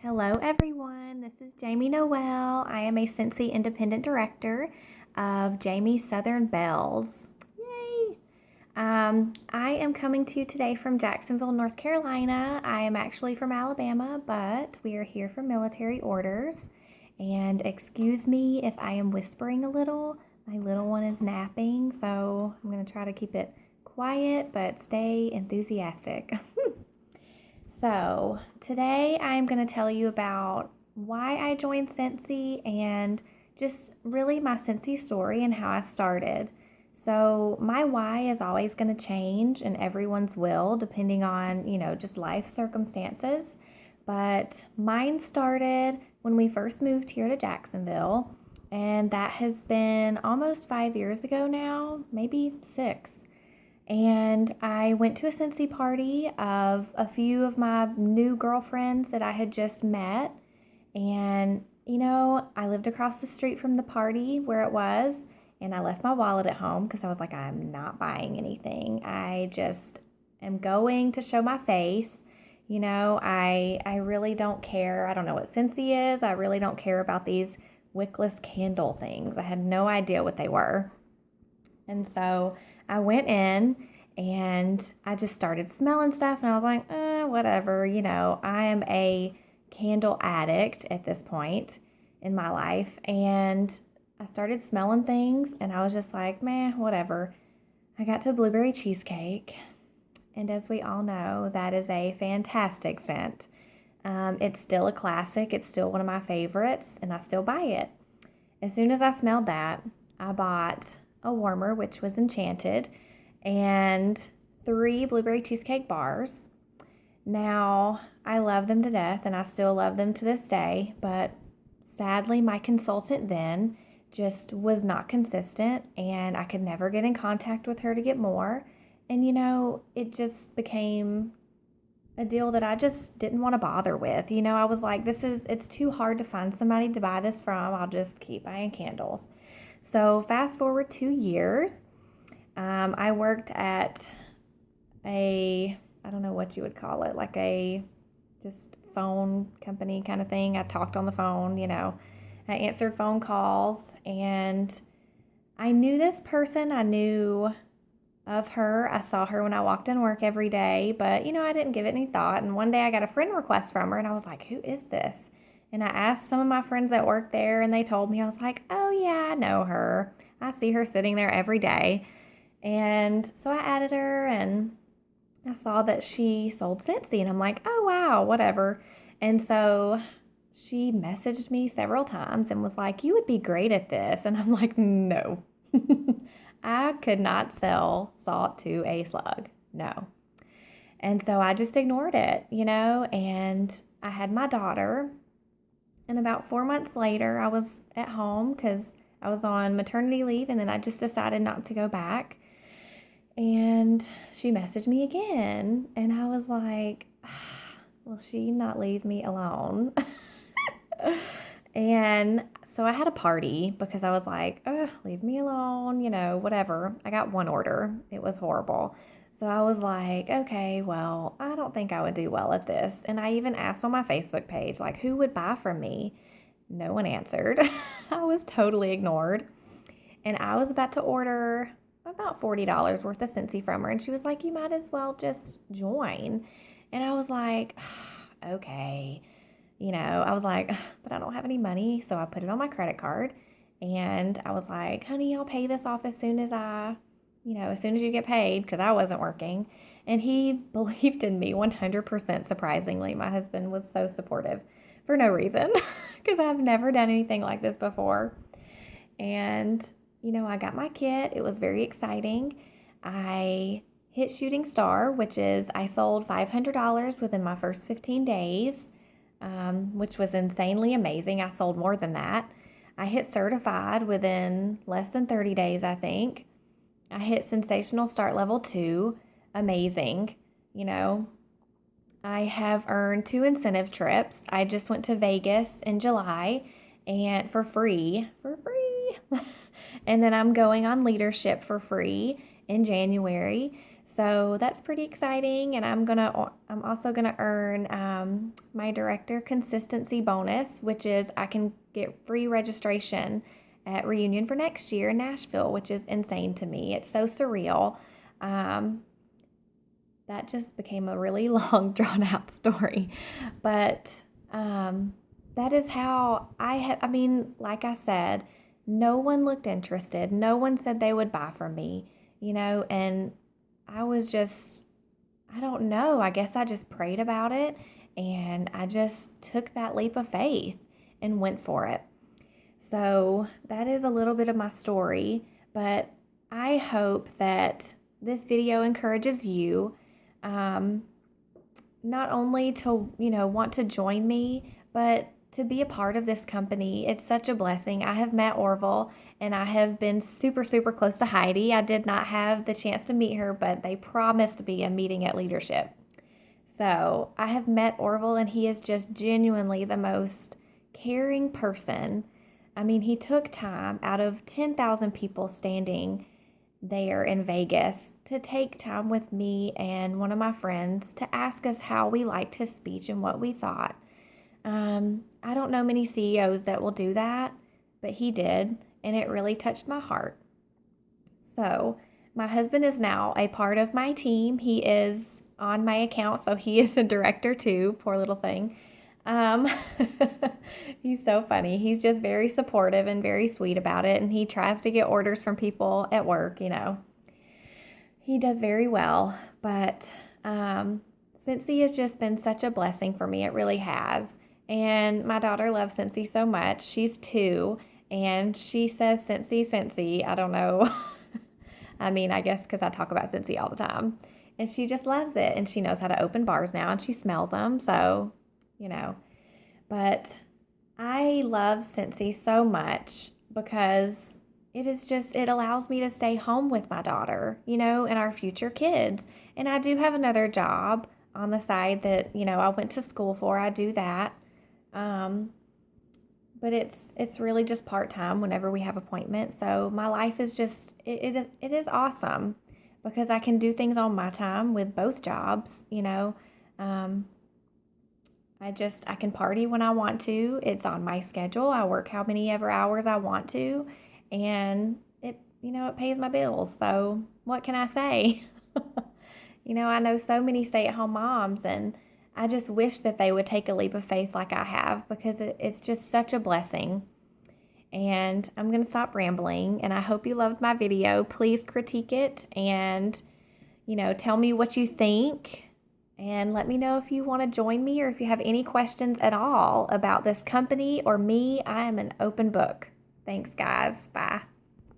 Hello, everyone. This is Jamie Noel. I am a Scentsy Independent Director of Jamie Southern Bells. Yay! I am coming to you today from Jacksonville, North Carolina. I am actually from Alabama, but we are here for military orders. And excuse me if I am whispering a little. My little one is napping, so I'm going to try to keep it quiet but stay enthusiastic. So, today I'm going to tell you about why I joined Scentsy and just really my Scentsy story and how I started. So, my why is always going to change, and everyone's will, depending on, just life circumstances. But mine started when we first moved here to Jacksonville, and that has been almost 5 years ago now, maybe 6. And I went to a Scentsy party of a few of my new girlfriends that I had just met. And, I lived across the street from the party where it was. And I left my wallet at home because I was like, I'm not buying anything. I just am going to show my face. I really don't care. I don't know what Scentsy is. I really don't care about these wickless candle things. I had no idea what they were. And so I went in and I just started smelling stuff and I was like, whatever, I am a candle addict at this point in my life. And I started smelling things and I was just like, meh, whatever. I got to blueberry cheesecake. And as we all know, that is a fantastic scent. It's still a classic. It's still one of my favorites and I still buy it. As soon as I smelled that, I bought a warmer, which was Enchanted, and 3 blueberry cheesecake bars. Now, I love them to death, and I still love them to this day, but sadly, my consultant then just was not consistent, and I could never get in contact with her to get more. And, it just became a deal that I just didn't want to bother with. I was like, it's too hard to find somebody to buy this from. I'll just keep buying candles. So fast forward 2 years, I worked at I don't know what you would call it, like a just phone company kind of thing. I talked on the phone, I answered phone calls, and I knew this person. I knew of her. I saw her when I walked in work every day, but, I didn't give it any thought. And one day I got a friend request from her, and I was like, who is this? And I asked some of my friends that work there, and they told me. I was like, oh, yeah, I know her. I see her sitting there every day. And so I added her, and I saw that she sold Scentsy, and I'm like, oh, wow, whatever. And so she messaged me several times and was like, you would be great at this. And I'm like, no. I could not sell salt to a slug. No. And so I just ignored it, and I had my daughter. And about 4 months later, I was at home because I was on maternity leave, and then I just decided not to go back. And she messaged me again, and I was like, will she not leave me alone? And so I had a party because I was like, leave me alone, whatever. I got one order. It was horrible. So I was like, okay, well, I don't think I would do well at this. And I even asked on my Facebook page, like, who would buy from me? No one answered. I was totally ignored. And I was about to order about $40 worth of Scentsy from her. And she was like, you might as well just join. And I was like, okay. I was like, but I don't have any money. So I put it on my credit card. And I was like, honey, I'll pay this off as soon as as soon as you get paid, because I wasn't working. And he believed in me 100%, surprisingly. My husband was so supportive for no reason, because I've never done anything like this before. And, I got my kit. It was very exciting. I hit shooting star, which is I sold $500 within my first 15 days, which was insanely amazing. I sold more than that. I hit certified within less than 30 days, I think. I hit sensational start level 2. Amazing. I have earned 2 incentive trips. I just went to Vegas in July and for free. And then I'm going on leadership for free in January. So that's pretty exciting, and I'm also gonna earn my director consistency bonus, which is I can get free registration at reunion for next year in Nashville, which is insane to me. It's so surreal. Um, that just became a really long, drawn out story, but that is how I have. I mean, like I said, no one looked interested. No one said they would buy from me, and I was just, I don't know, I guess I just prayed about it and I just took that leap of faith and went for it. So that is a little bit of my story, but I hope that this video encourages you um, not only to, want to join me, but to be a part of this company. It's such a blessing. I have met Orville and I have been super, super close to Heidi. I did not have the chance to meet her, but they promised me a meeting at leadership. So I have met Orville and he is just genuinely the most caring person. I mean, he took time out of 10,000 people standing there in Vegas to take time with me and one of my friends to ask us how we liked his speech and what we thought. I don't know many CEOs that will do that, but he did, and it really touched my heart. So, my husband is now a part of my team. He is on my account, so he is a director too. Poor little thing. Um, he's so funny. He's just very supportive and very sweet about it, and he tries to get orders from people at work. He does very well, but Scentsy has just been such a blessing for me. It really has. And my daughter loves Scentsy so much. She's 2, and she says Scentsy, Scentsy. I don't know. I mean, I guess because I talk about Scentsy all the time. And she just loves it, and she knows how to open bars now, and she smells them. So, But I love Scentsy so much because it allows me to stay home with my daughter, and our future kids. And I do have another job on the side that, I went to school for. I do that. But it's really just part-time whenever we have appointments. So my life is just, it is awesome because I can do things on my time with both jobs, I can party when I want to. It's on my schedule. I work how many ever hours I want to, and it pays my bills. So what can I say? I know so many stay-at-home moms, and I just wish that they would take a leap of faith like I have because it's just such a blessing. And I'm going to stop rambling, and I hope you loved my video. Please critique it and, tell me what you think. And let me know if you want to join me or if you have any questions at all about this company or me. I am an open book. Thanks, guys. Bye.